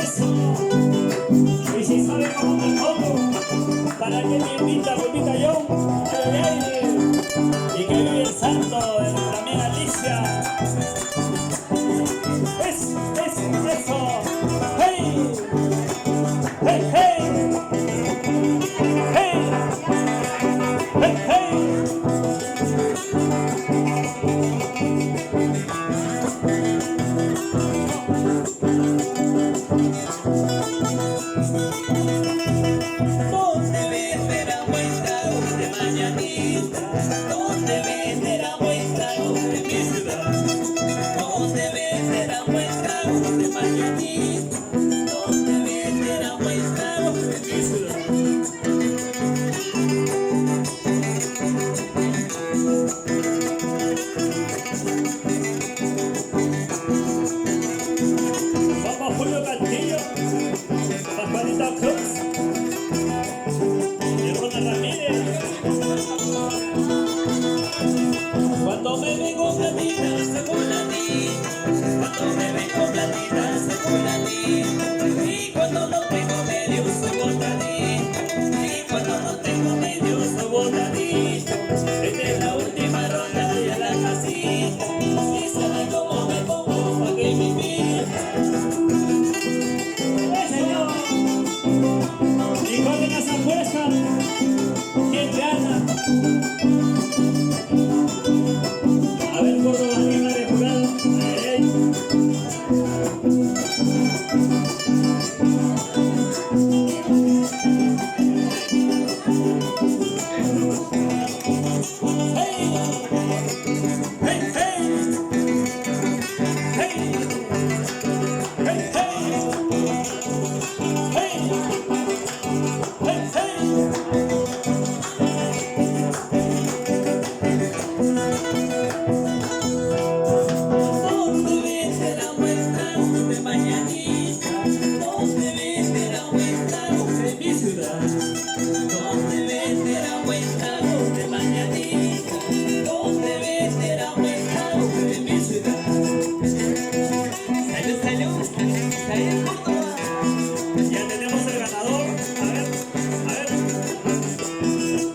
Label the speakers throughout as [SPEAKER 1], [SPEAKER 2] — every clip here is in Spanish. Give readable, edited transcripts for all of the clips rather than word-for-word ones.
[SPEAKER 1] Eso. Y si sabe cómo me pongo, para que me invita, Pulpita yo, y que vive el santo de nuestra amiga Alicia. Eso. ¡Hey! ¡Hey, hey! ¡Hey! ¡Hey, hey!
[SPEAKER 2] ¿Dónde venderá vuestra de mañanita? ¿Dónde venderá vuestra de mi ciudad? ¿Dónde venderá vuestra de mañanita? ¿Dónde venderá vuestra de mi ciudad?
[SPEAKER 1] Vamos Julio Castillo, Pascualita Cruz, y Rona Ramírez.
[SPEAKER 2] Cuando me vengo platita, se fulanito. Cuando me vengo platita, se fulanito. Y cuando no tengo medio, soy botadito. Y cuando no tengo medio, soy botadito. Esta es la última ronda y a la casita. Si saben cómo me pongo, pa' que me
[SPEAKER 1] Señor. Y con las apuestas, ¿quién gana? A ver, Córdoba, arriba de jurado.
[SPEAKER 2] ¿Dónde venderá vuestra de mañanita? ¿Dónde venderá vuestra de mi ciudad? ¿Dónde venderá vuestra de mañanita? ¿Dónde venderá vuestra de mi ciudad? Salud, Córdoba.
[SPEAKER 1] Ya tenemos el ganador. A ver.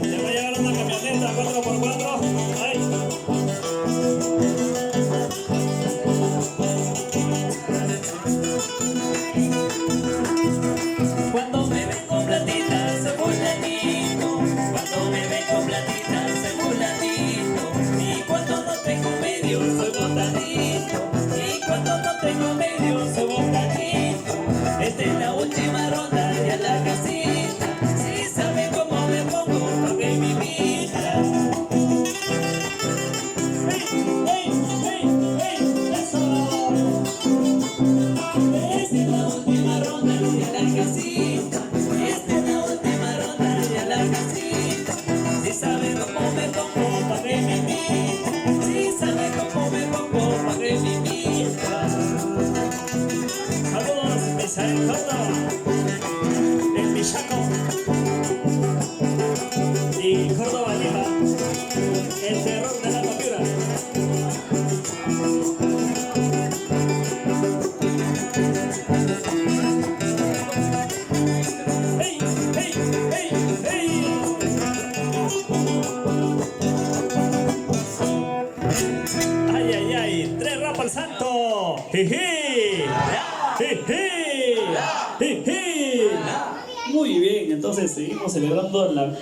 [SPEAKER 1] Le va a llegar una camioneta 4x4. Ahí.
[SPEAKER 2] Cuando me vengo platita, se fulanito. Cuando me vengo platita, se fulanito. Y cuando no tengo medio, soy botadito. Y cuando no tengo medio, soy botadito. Esta es la última ronda y a la casita. Si saben cómo me pongo, pa' que me invita.
[SPEAKER 1] Eso.
[SPEAKER 2] Esta es la última ronda y a la casita. Esta es la última ronda y a la casita. Si saben cómo me pongo, pa' que me invita. Si saben cómo me pongo, pa' que me invita.
[SPEAKER 1] Saludos, Misael Córdoba, el Michaco. Y Córdoba Lima, el terror de la captura. ¡Hey! ¡Ay! ¡Tres rapa al santo! ¡Jiji! ¡Jiji! ¡Jiji! Muy bien, entonces seguimos celebrando la